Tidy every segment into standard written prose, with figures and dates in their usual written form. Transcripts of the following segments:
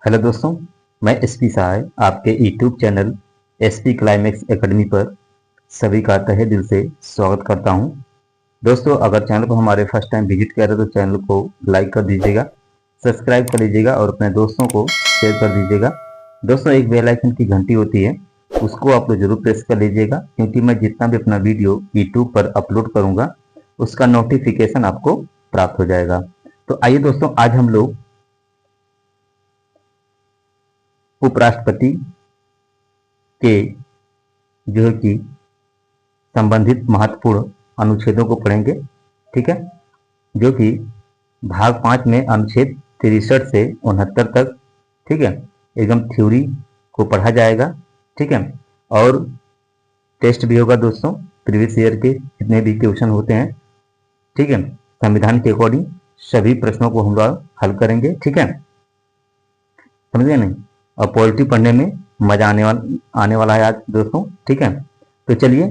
Hello दोस्तों, मैं SP सहाय आपके YouTube channel SP climax academy पर सभी का तहे दिल से स्वागत करता हूं। दोस्तों, अगर चैनल को हमारे फर्स्ट टाइम विजिट कर रहे हैं तो चैनल को लाइक कर दीजिएगा, सब्सक्राइब कर लीजिएगा और अपने दोस्तों को शेयर कर दीजिएगा। दोस्तों, एक बेल आइकन की घंटी होती है, उसको आप लोग जरूर प्रेस कर लीजिएगा, क्योंकि मैं जितना भी अपना वीडियो यूट्यूब पर अपलोड करूँगा उसका नोटिफिकेशन आपको प्राप्त हो जाएगा। तो आइए दोस्तों, आज हम लोग उपराष्ट्रपति के जो है कि संबंधित महत्वपूर्ण अनुच्छेदों को पढ़ेंगे। ठीक है, जो कि भाग 5 में अनुच्छेद 63 से 69 तक, ठीक है, एकदम थ्योरी को पढ़ा जाएगा। ठीक है, और टेस्ट भी होगा दोस्तों, प्रीवियस ईयर के जितने भी क्वेश्चन होते हैं। ठीक है, संविधान के अकॉर्डिंग सभी प्रश्नों को हम लोग हल करेंगे। ठीक है, समझ गए नहीं? और पॉलिटी पढ़ने में मजा आने वाला है आज दोस्तों। ठीक है, तो चलिए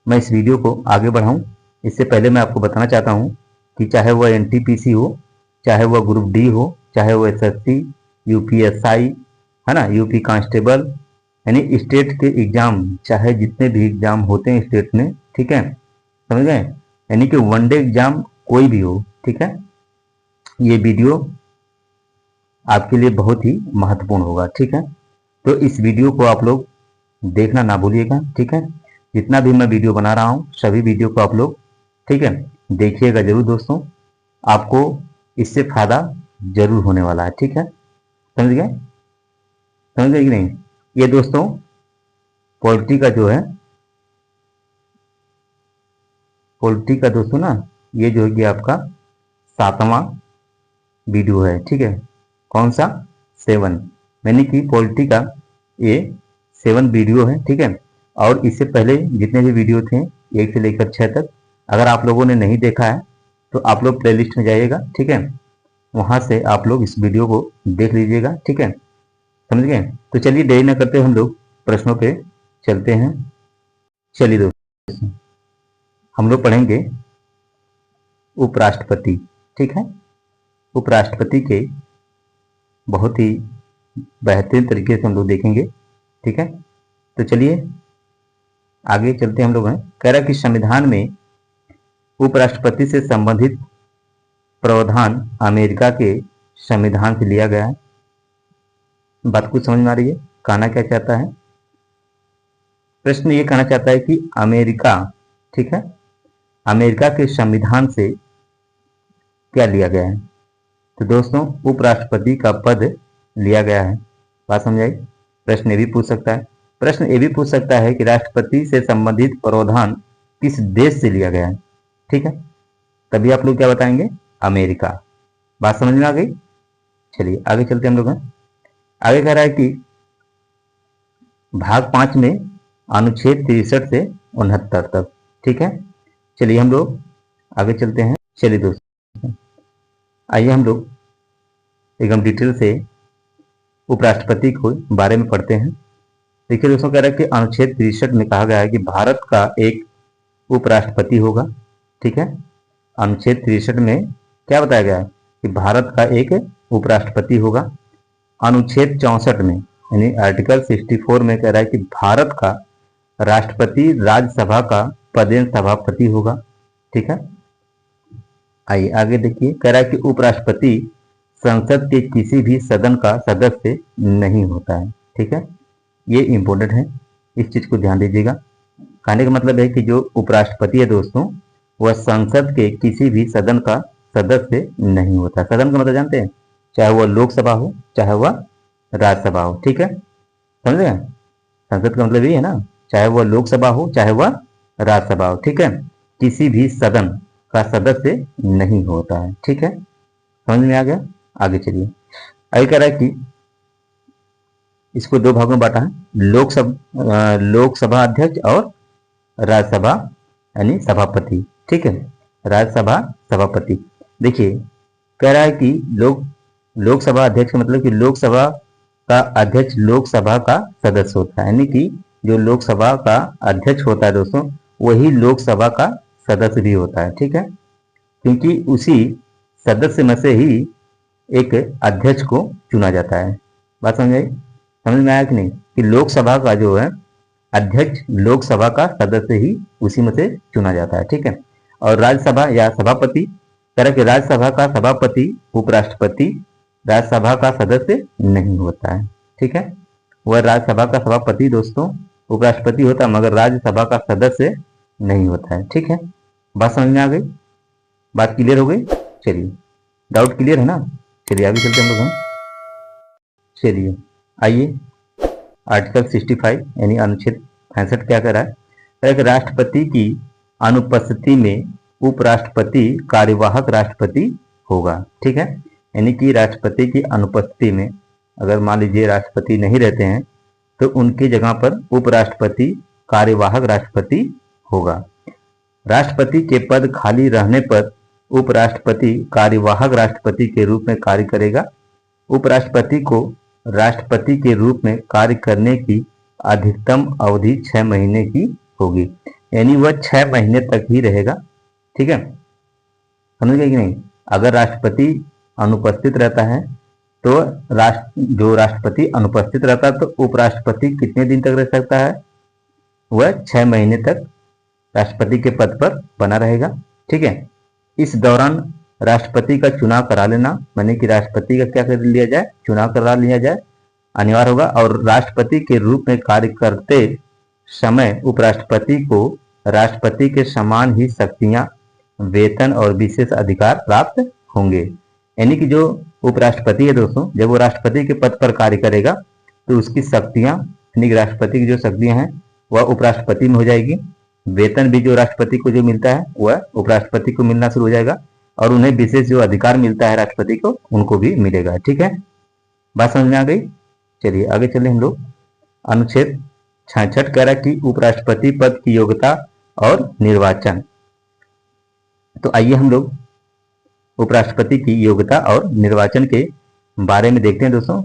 मैं इस वीडियो को आगे बढ़ाऊं, इससे पहले मैं आपको बताना चाहता हूं कि चाहे वह एनटीपीसी हो, चाहे वह ग्रुप डी हो, चाहे वह एसएससी, यूपीएसआई, है ना, यूपी कांस्टेबल, यानी स्टेट के एग्जाम, चाहे जितने भी एग्जाम होते हैं स्टेट में, ठीक है, समझ गए, यानी कि वनडे एग्जाम कोई भी हो, ठीक है, ये वीडियो आपके लिए बहुत ही महत्वपूर्ण होगा। ठीक है, तो इस वीडियो को आप लोग देखना ना भूलिएगा। ठीक है, जितना भी मैं वीडियो बना रहा हूँ सभी वीडियो को आप लोग, ठीक है, देखिएगा जरूर दोस्तों, आपको इससे फायदा जरूर होने वाला है। ठीक है, समझ गए? समझ गए कि नहीं? ये दोस्तों पॉलिटी का जो है, पॉलिटी का दोस्तों ना, ये जो है कि आपका 7वां वीडियो है। ठीक है, कौन सा? 7, यानी कि पॉलिटी का ये 7 वीडियो है। ठीक है, और इससे पहले जितने भी वीडियो थे 1 से लेकर 6 तक, अगर आप लोगों ने नहीं देखा है तो आप लोग प्लेलिस्ट में जाइएगा। ठीक है, वहां से आप लोग इस वीडियो को देख लीजिएगा। ठीक है, समझ गए? तो चलिए देरी न करते हम लोग प्रश्नों पे चलते हैं। चलिए दोस्तों, हम लोग पढ़ेंगे उपराष्ट्रपति। ठीक है, उपराष्ट्रपति के बहुत ही बेहतरीन तरीके से हम लोग देखेंगे। ठीक है, तो चलिए आगे चलते हम लोग हैं। कह रहा कि संविधान में उपराष्ट्रपति से संबंधित प्रावधान अमेरिका के संविधान से लिया गया है। बात कुछ समझ में आ रही है? कहना क्या चाहता है? प्रश्न ये कहना चाहता है कि अमेरिका, ठीक है, अमेरिका के संविधान से क्या लिया गया है? तो दोस्तों उपराष्ट्रपति का पद लिया गया है। बात समझ आई? प्रश्न ये भी पूछ सकता है, प्रश्न ये भी पूछ सकता है कि राष्ट्रपति से संबंधित प्रावधान किस देश से लिया गया है। ठीक है, तभी आप लोग क्या बताएंगे? अमेरिका। बात समझ में आ गई? चलिए आगे चलते हम लोग हैं। आगे कह रहा है कि भाग 5 में अनुच्छेद 63 से 69 तक। ठीक है, चलिए हम लोग आगे चलते हैं। चलिए दोस्तों, आइए हम लोग एकदम डिटेल से उपराष्ट्रपति को बारे में पढ़ते हैं। देखिए दोस्तों, कह रहा है कि अनुच्छेद 63 में कहा गया है कि भारत का एक उपराष्ट्रपति होगा। ठीक है, अनुच्छेद 63 में क्या बताया गया है कि भारत का एक उपराष्ट्रपति होगा। अनुच्छेद 64 में, यानी आर्टिकल 64 में कह रहा है कि भारत का राष्ट्रपति राज्यसभा का पदेन सभापति होगा। ठीक है, आइए आगे देखिए। कह रहा है कि उपराष्ट्रपति संसद के किसी भी सदन का सदस्य नहीं होता है। ठीक है, ये इंपॉर्टेंट है, इस चीज को ध्यान दीजिएगा। कहने का मतलब है कि जो उपराष्ट्रपति है दोस्तों, वह संसद के किसी भी सदन का सदस्य नहीं होता। सदन का मतलब जानते हैं? चाहे वह लोकसभा हो, चाहे वह राज्यसभा हो। ठीक है, समझ गए? संसद का मतलब ये है ना, चाहे वह लोकसभा हो, चाहे वह राज्यसभा हो। ठीक है, किसी भी सदन का सदस्य नहीं होता है। ठीक है, समझ में आ गया? आगे चलिए। आगे कह रहा है कि इसको 2 भागों में बांटा है, लोकसभा अध्यक्ष और राज्यसभा यानी सभापति। ठीक है, राज्यसभा सभापति। देखिए कह रहा है कि लोकसभा अध्यक्ष का मतलब कि लोकसभा का अध्यक्ष लोकसभा का सदस्य होता है, यानी कि जो लोकसभा का अध्यक्ष होता है दोस्तों, वही लोकसभा का सदस्य भी होता है। ठीक है, क्योंकि उसी सदस्य में से ही एक अध्यक्ष को चुना जाता है। बात समझ आई? समझ में आया कि नहीं कि लोकसभा का जो है अध्यक्ष लोकसभा का सदस्य ही उसी में से चुना जाता है। ठीक है। और राज्यसभा या सभापति, तरह के राज्यसभा का सभापति उपराष्ट्रपति राज्यसभा का सदस्य नहीं होता है। ठीक है। वह राज्यसभा का सभापति दोस्तों उपराष्ट्रपति होता है, मगर राज्यसभा का सदस्य नहीं होता है। ठीक है। बात समझ में आ गई? बात क्लियर हो गई? चलिए, डाउट क्लियर है ना? चलिए आगे चलते हम लोग। चलिए आइए, आर्टिकल 65 यानी अनुच्छेद 65 क्या कह रहा है? एक राष्ट्रपति की अनुपस्थिति में उपराष्ट्रपति कार्यवाहक राष्ट्रपति होगा। ठीक है। यानी कि राष्ट्रपति की अनुपस्थिति में अगर मान लीजिए राष्ट्रपति नहीं रहते हैं तो उनकी जगह पर उपराष्ट्रपति कार्यवाहक राष्ट्रपति होगा। राष्ट्रपति के पद खाली रहने पर उपराष्ट्रपति कार्यवाहक राष्ट्रपति के रूप में कार्य करेगा। उपराष्ट्रपति को राष्ट्रपति के रूप में कार्य करने की अधिकतम अवधि 6 महीने की होगी, यानी वह 6 महीने तक ही रहेगा। ठीक है, समझ गए कि नहीं? अगर राष्ट्रपति अनुपस्थित रहता है तो जो राष्ट्रपति अनुपस्थित रहता है तो उपराष्ट्रपति कितने दिन तक रह सकता है? वह 6 महीने तक राष्ट्रपति के पद पर बना रहेगा। ठीक है। इस दौरान राष्ट्रपति का चुनाव करा लेना, माने कि राष्ट्रपति का क्या कर लिया जाए? चुनाव करा लिया जाए, अनिवार्य होगा। और राष्ट्रपति के रूप में कार्य करते समय उपराष्ट्रपति को राष्ट्रपति के समान ही शक्तियां, वेतन और विशेष अधिकार प्राप्त होंगे। यानी कि जो उपराष्ट्रपति है दोस्तों, जब वो राष्ट्रपति के पद पर कार्य करेगा तो उसकी शक्तियां, यानी कि राष्ट्रपति की जो शक्तियां हैं वह उपराष्ट्रपति में हो जाएगी। वेतन भी जो राष्ट्रपति को जो मिलता है वह उपराष्ट्रपति को मिलना शुरू हो जाएगा, और उन्हें विशेष जो अधिकार मिलता है राष्ट्रपति को उनको भी मिलेगा। ठीक है, बात समझ में आ गई? चलिए आगे चले हम लोग। अनुच्छेद 66 कह रहा है कि उपराष्ट्रपति पद की योग्यता और निर्वाचन। तो आइए हम लोग उपराष्ट्रपति की योग्यता और निर्वाचन के बारे में देखते हैं दोस्तों।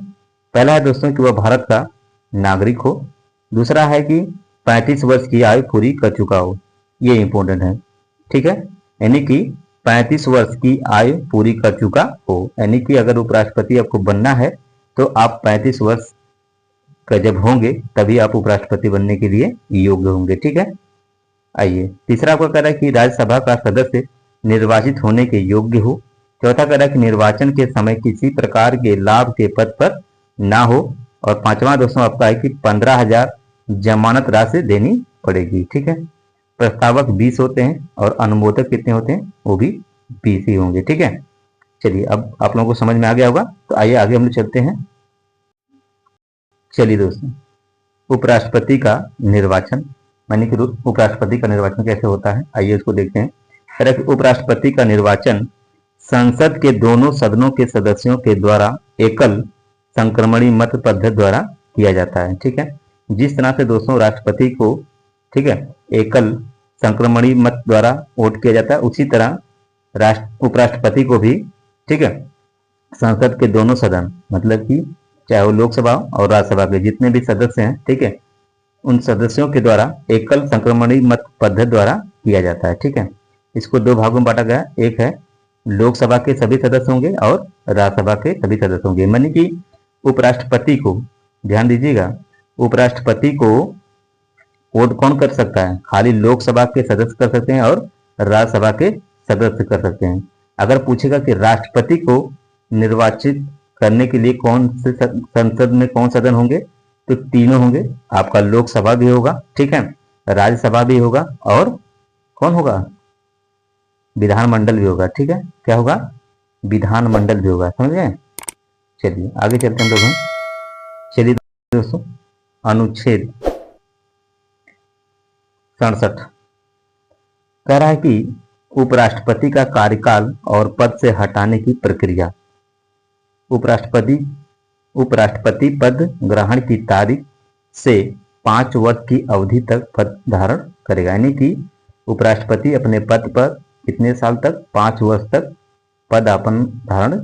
पहला है दोस्तों कि वह भारत का नागरिक हो। दूसरा है कि 35 वर्ष की आयु पूरी कर चुका हो, ये इंपॉर्टेंट है। ठीक है, यानी कि 35 वर्ष की आयु पूरी कर चुका हो, यानी कि अगर उपराष्ट्रपति आपको बनना है तो आप 35 वर्ष का जब होंगे तभी आप उपराष्ट्रपति बनने के लिए योग्य होंगे। ठीक है। आइए, तीसरा आपका कह रहा है कि राज्यसभा का सदस्य निर्वाचित होने के योग्य हो। चौथा कह रहा है कि निर्वाचन के समय किसी प्रकार के लाभ के पद पर ना हो। और पांचवा दोस्तों आपका है कि 15,000 जमानत राशि देनी पड़ेगी। ठीक है, प्रस्तावक 20 होते हैं और अनुमोदक कितने होते हैं? वो भी 20 ही होंगे। ठीक है, चलिए अब आप लोगों को समझ में आ गया होगा, तो आइए आगे हम लोग चलते हैं। चलिए दोस्तों, उपराष्ट्रपति का निर्वाचन, माने कि उपराष्ट्रपति का निर्वाचन कैसे होता है, आइए उसको देखते हैं। उपराष्ट्रपति का निर्वाचन संसद के दोनों सदनों के सदस्यों के द्वारा एकल संक्रमणी मत पद्धति द्वारा किया जाता है। ठीक है, जिस तरह से दोस्तों राष्ट्रपति को, ठीक है, एकल संक्रमणी मत द्वारा वोट किया जाता है, उसी तरह उपराष्ट्रपति को भी, ठीक है, संसद के दोनों सदन, मतलब कि चाहे वो लोकसभा और राज्यसभा के जितने भी सदस्य हैं, ठीक है, उन सदस्यों के द्वारा एकल संक्रमणी मत पद्धति द्वारा किया जाता है। ठीक है, इसको दो भागों में बांटा गया, एक है लोकसभा के सभी सदस्य होंगे और राज्यसभा के सभी सदस्य होंगे। माने कि उपराष्ट्रपति को, ध्यान दीजिएगा, उपराष्ट्रपति को वोट कौन कर सकता है? खाली लोकसभा के सदस्य कर सकते हैं और राज्यसभा के सदस्य कर सकते हैं। अगर पूछेगा कि राष्ट्रपति को निर्वाचित करने के लिए कौन से संसद में कौन सदन होंगे, तो तीनों होंगे। आपका लोकसभा भी होगा, ठीक है, राज्यसभा भी होगा और कौन होगा? विधानमंडल भी होगा। ठीक है, क्या होगा? विधानमंडल भी होगा। समझ गए? चलिए आगे चलते हैं लोग। चलिए दोस्तों, अनुच्छेद 67 कह रहा है कि उपराष्ट्रपति का कार्यकाल और पद से हटाने की प्रक्रिया। उपराष्ट्रपति पद ग्रहण की तारीख से 5 वर्ष की अवधि तक पद धारण करेगा। यानी कि उपराष्ट्रपति अपने पद पर कितने साल तक? 5 वर्ष तक पद अपन धारण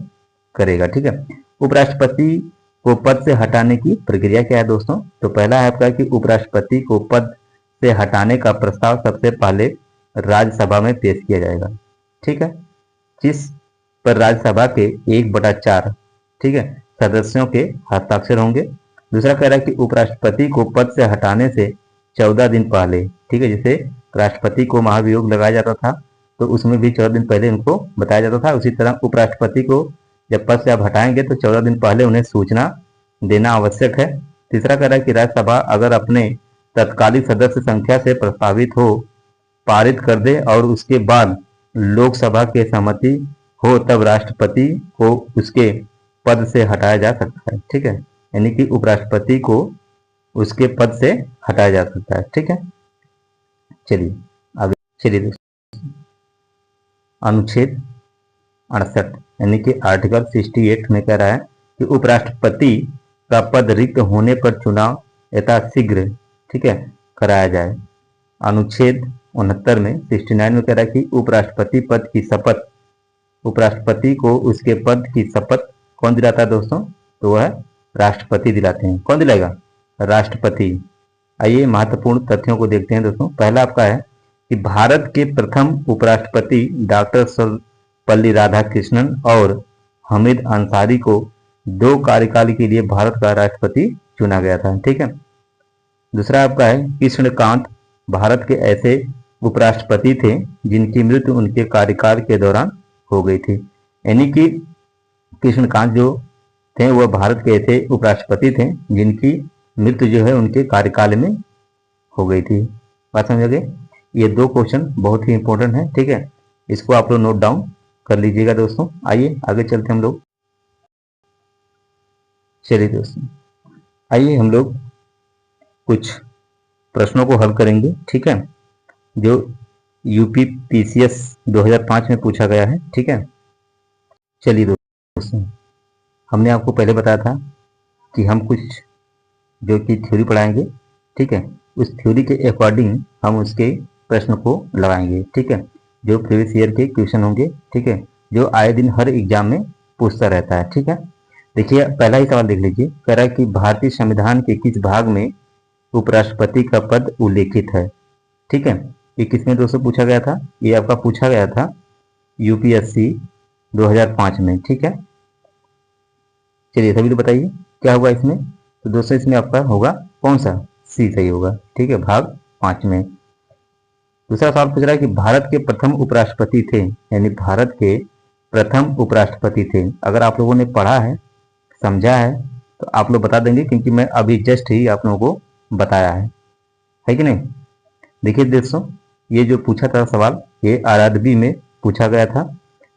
करेगा। ठीक है, उपराष्ट्रपति को पद से हटाने की प्रक्रिया क्या है दोस्तों? तो पहला है आपका कि उपराष्ट्रपति को पद से हटाने का प्रस्ताव सबसे पहले राज्यसभा में पेश किया जाएगा। ठीक है, जिस पर राज्यसभा के 1/4, ठीक है, सदस्यों के हस्ताक्षर होंगे। दूसरा कह रहा है कि उपराष्ट्रपति को पद से हटाने से 14 दिन पहले, ठीक है, जैसे राष्ट्रपति को महाभियोग लगाया जाता था तो उसमें भी 14 दिन पहले उनको बताया जाता था, उसी तरह उपराष्ट्रपति को जब पद से आप हटाएंगे तो 14 दिन पहले उन्हें सूचना देना आवश्यक है। तीसरा कह रहा है कि राज्यसभा अगर अपने तत्कालिक सदस्य संख्या से प्रस्तावित हो पारित कर दे और उसके बाद लोकसभा के सहमति हो तब राष्ट्रपति को उसके पद से हटाया जा सकता है, ठीक है, यानी कि उपराष्ट्रपति को उसके पद से हटाया जा सकता है, ठीक है। चलिए आगे चलिए दोस्तों, अनुच्छेद 68 यानी कि आर्टिकल 68 में कह रहा है कि उपराष्ट्रपति का पद रिक्त होने पर चुनाव यथाशीघ्र, ठीक है, कराया जाए। अनुच्छेद 69 में 69 में कह रहा है कि उपराष्ट्रपति पद की शपथ, उपराष्ट्रपति को उसके पद की शपथ कौन दिलाता है दोस्तों? तो वह राष्ट्रपति दिलाते हैं। कौन दिलाएगा? राष्ट्रपति। आइए महत्वपूर्ण तथ्यों को देखते हैं दोस्तों। पहला आपका है कि भारत के प्रथम उपराष्ट्रपति डॉक्टर सर्वपल्ली राधाकृष्णन और हामिद अंसारी को 2 कार्यकाल के लिए भारत का राष्ट्रपति चुना गया था, ठीक है। दूसरा आपका है कृष्णकांत भारत के ऐसे उपराष्ट्रपति थे जिनकी मृत्यु उनके कार्यकाल के दौरान हो गई थी, यानी कि कृष्णकांत जो थे वह भारत के ऐसे उपराष्ट्रपति थे जिनकी मृत्यु जो है उनके कार्यकाल में हो गई थी। बात समझ गए? ये 2 क्वेश्चन बहुत ही इंपॉर्टेंट है, ठीक है, इसको आप लोग नोट डाउन कर लीजिएगा दोस्तों। आइए आगे चलते हम लोग। चलिए दोस्तों, आइए हम लोग कुछ प्रश्नों को हल करेंगे, ठीक है, जो यूपी पीसीएस 2005 में पूछा गया है, ठीक है। चलिए दोस्तों, हमने आपको पहले बताया था कि हम कुछ जो कि थ्योरी पढ़ाएंगे, ठीक है, उस थ्योरी के अकॉर्डिंग हम उसके प्रश्न को लगाएंगे, ठीक है, जो प्रीवियस ईयर के क्वेश्चन होंगे, ठीक है, जो आए दिन हर एग्जाम में पूछता रहता है, ठीक है। देखिए पहला ही सवाल देख लीजिए, कह रहा है कि भारतीय संविधान के किस भाग में उपराष्ट्रपति का पद उल्लेखित है, ठीक है। ये किसमें दोस्तों पूछा गया था? ये आपका पूछा गया था यूपीएससी 2005 में, ठीक है। चलिए सभी लोग बताइए क्या होगा इसमें? तो दोस्तों इसमें आपका होगा कौन सा? सी सही होगा, ठीक है, भाग 5 में। दूसरा सवाल पूछ रहा है कि भारत के प्रथम उपराष्ट्रपति थे, यानी भारत के प्रथम उपराष्ट्रपति थे। अगर आप लोगों ने पढ़ा है, समझा है, तो आप लोग बता देंगे, क्योंकि मैं अभी जस्ट ही आप लोगों को बताया है कि नहीं। देखिए दोस्तों, ये जो पूछा था सवाल, ये आरआरबी में पूछा गया था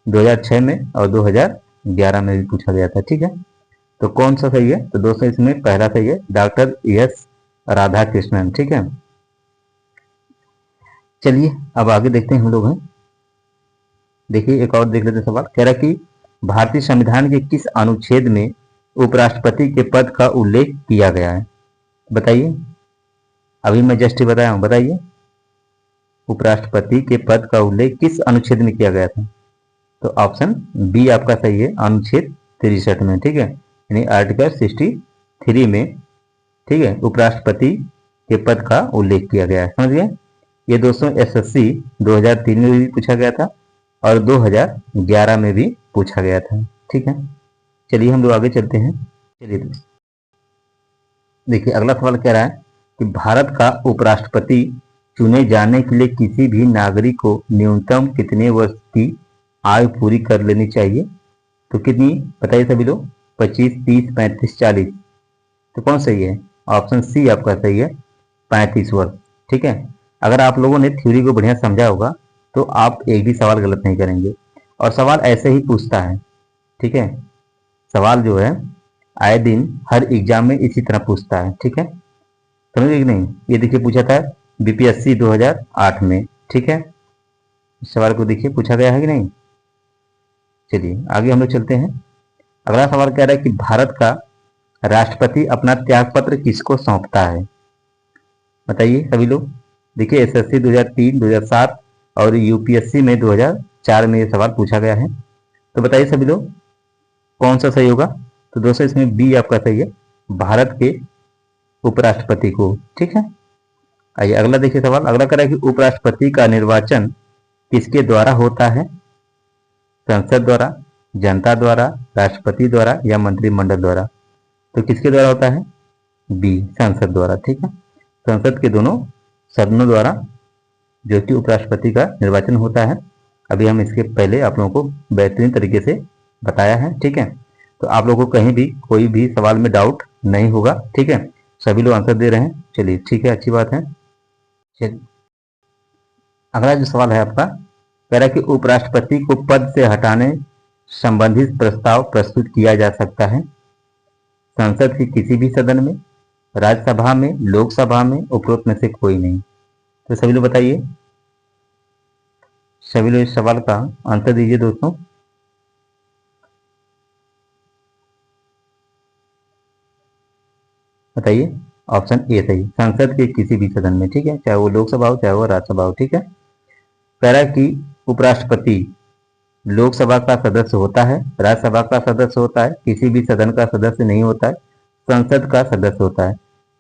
2006 में और 2011 में भी पूछा गया था, ठीक है। तो कौन सा सही है? तो दोस्तों इसमें पहला सही है, डॉक्टर एस राधाकृष्णन, ठीक है। चलिए अब आगे देखते हैं हम लोग हैं। देखिए एक और देख लेते हैं सवाल, कह रहा है कि भारतीय संविधान के किस अनुच्छेद में उपराष्ट्रपति के पद का उल्लेख किया गया है? बताइए, अभी मैं जस्ट ही बताया हूं, बताइए उपराष्ट्रपति के पद का उल्लेख किस अनुच्छेद में किया गया था? तो ऑप्शन बी आपका सही है, अनुच्छेद 63 में, ठीक है, यानी आर्टिकल 63 में, ठीक है, उपराष्ट्रपति के पद का उल्लेख किया गया है। समझ गए? ये दोस्तों एसएससी 2003 में भी पूछा गया था और 2011 में भी पूछा गया था, ठीक है। चलिए हम लोग आगे चलते हैं। चलिए देखिए अगला सवाल कह रहा है कि भारत का उपराष्ट्रपति चुने जाने के लिए किसी भी नागरिक को न्यूनतम कितने वर्ष की आयु पूरी कर लेनी चाहिए? तो कितनी बताइए सभी लोग? 25, 30, 35, 40। तो कौन सही है? ऑप्शन सी आपका सही है, 35 वर्ष, ठीक है। अगर आप लोगों ने थ्योरी को बढ़िया समझा होगा तो आप एक भी सवाल गलत नहीं करेंगे, और सवाल ऐसे ही पूछता है, ठीक है। सवाल जो है आए दिन हर एग्जाम में इसी तरह पूछता है, ठीक है, समझे कि नहीं। ये देखिए पूछा था बीपीएससी 2008 में, ठीक है। इस सवाल को देखिए पूछा गया है कि नहीं। चलिए आगे हम लोग चलते हैं। अगला सवाल कह रहा है कि भारत का राष्ट्रपति अपना त्यागपत्र किसको सौंपता है? बताइए सभी लोग। देखिए एसएससी 2003, 2007 और यूपीएससी में 2004 में ये सवाल पूछा गया है। तो बताइए सभी लोग कौन सा सही होगा? तो दोस्तों इसमें बी आपका सही है, भारत के उपराष्ट्रपति को, ठीक है। आइए अगला देखिए सवाल। अगला कह रहा है कि उपराष्ट्रपति का निर्वाचन किसके द्वारा होता है? संसद द्वारा, जनता द्वारा, राष्ट्रपति द्वारा या मंत्रिमंडल द्वारा। तो किसके द्वारा होता है? बी, संसद द्वारा। ठीक है, संसद के दोनों सदनों द्वारा जो कि उपराष्ट्रपति का निर्वाचन होता है। अभी हम इसके पहले आप लोगों को बेहतरीन तरीके से बताया है। ठीक है, तो आप लोगों को कहीं भी कोई भी सवाल में डाउट नहीं होगा। ठीक है, सभी लोग आंसर दे रहे हैं। चलिए ठीक है, अच्छी बात है। चलिए अगला जो सवाल है आपका, कह रहा है कि उपराष्ट्रपति को पद से हटाने संबंधित प्रस्ताव प्रस्तुत किया जा सकता है संसद के किसी भी सदन में, राज्यसभा में, लोकसभा में, उपरोक्त में से कोई नहीं। तो सभी लोग बताइए, सभी लोग इस सवाल का आंसर दीजिए दोस्तों। बताइए, ऑप्शन ए सही, संसद के किसी भी सदन में। ठीक है, चाहे वो लोकसभा हो चाहे वो राज्यसभा हो। ठीक है, कह रहा है कि उपराष्ट्रपति लोकसभा का सदस्य होता है, राज्यसभा का सदस्य होता है, किसी भी सदन का सदस्य नहीं होता है, संसद का सदस्य होता है।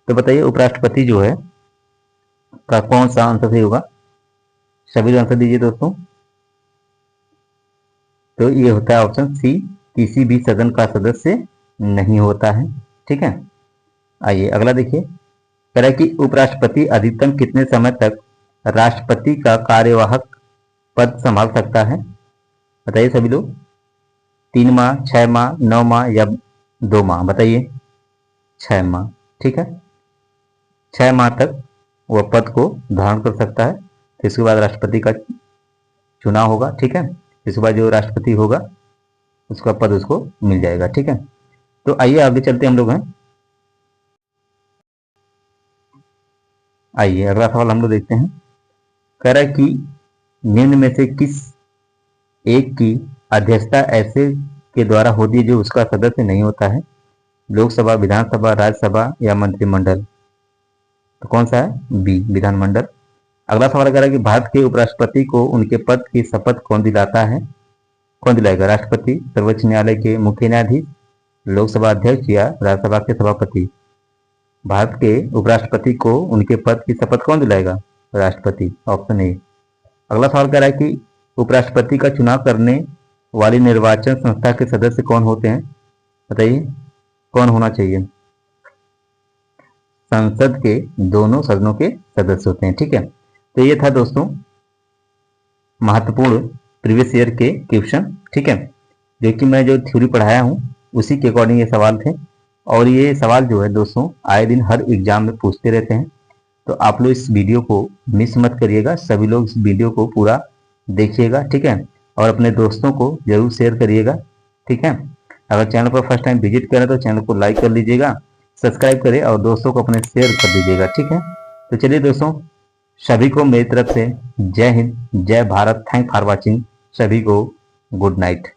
तो बताइए उपराष्ट्रपति जो है का कौन सा आंसर सही होगा? सभी लोग आंसर दीजिए दोस्तों। तो ये होता है ऑप्शन सी, किसी भी सदन का सदस्य नहीं होता है। ठीक है, आइए अगला देखिए, कह रहा है कि उपराष्ट्रपति अधिकतम कितने समय तक राष्ट्रपति का कार्यवाहक पद संभाल सकता है? बताइए सभी लोग, 3 माह, 6 माह, 9 माह या 2 माह? बताइए, 6 माह। ठीक है, 6 माह तक वह पद को धारण कर सकता है। इसके बाद राष्ट्रपति का चुनाव होगा। ठीक है, इसके बाद जो राष्ट्रपति होगा उसका पद उसको मिल जाएगा। ठीक है, तो आइए आगे चलते हम लोग हैं। आइए अगला सवाल हम लोग देखते हैं। कह रहा है कि निम्न में से किस एक की अध्यक्षता ऐसे के द्वारा होती है जो उसका सदस्य नहीं होता है? लोकसभा, विधानसभा, राज्यसभा या मंत्रिमंडल? तो कौन सा है? बी, विधानमंडल। अगला सवाल कह रहा है कि भारत के उपराष्ट्रपति को उनके पद की शपथ कौन दिलाता है? कौन दिलाएगा? राष्ट्रपति, सर्वोच्च न्यायालय के मुख्य न्यायाधीश, लोकसभा अध्यक्ष या राज्यसभा के सभापति? भारत के उपराष्ट्रपति को उनके पद की शपथ कौन दिलाएगा? राष्ट्रपति, ऑप्शन ए। अगला सवाल कह रहा है कि उपराष्ट्रपति का चुनाव करने वाली निर्वाचन संस्था के सदस्य कौन होते हैं? बताइए, कौन होना चाहिए? संसद के दोनों सदनों के सदस्य होते हैं। ठीक है, तो ये था दोस्तों महत्वपूर्ण प्रीवियस ईयर के क्वेश्चन। ठीक है, जो कि मैं जो थ्योरी पढ़ाया हूँ उसी के अकॉर्डिंग ये सवाल थे, और ये सवाल जो है दोस्तों आए दिन हर एग्जाम में पूछते रहते हैं। तो आप लोग इस वीडियो को मिस मत करिएगा, सभी लोग इस वीडियो को पूरा देखिएगा। ठीक है, और अपने दोस्तों को जरूर शेयर करिएगा। ठीक है, अगर चैनल पर फर्स्ट टाइम विजिट करें तो चैनल को लाइक कर लीजिएगा, सब्सक्राइब करें और दोस्तों को अपने शेयर कर दीजिएगा। ठीक है, तो चलिए दोस्तों, सभी को मेरी तरफ से जय हिंद, जय भारत। Thank for watching. सभी को गुड नाइट।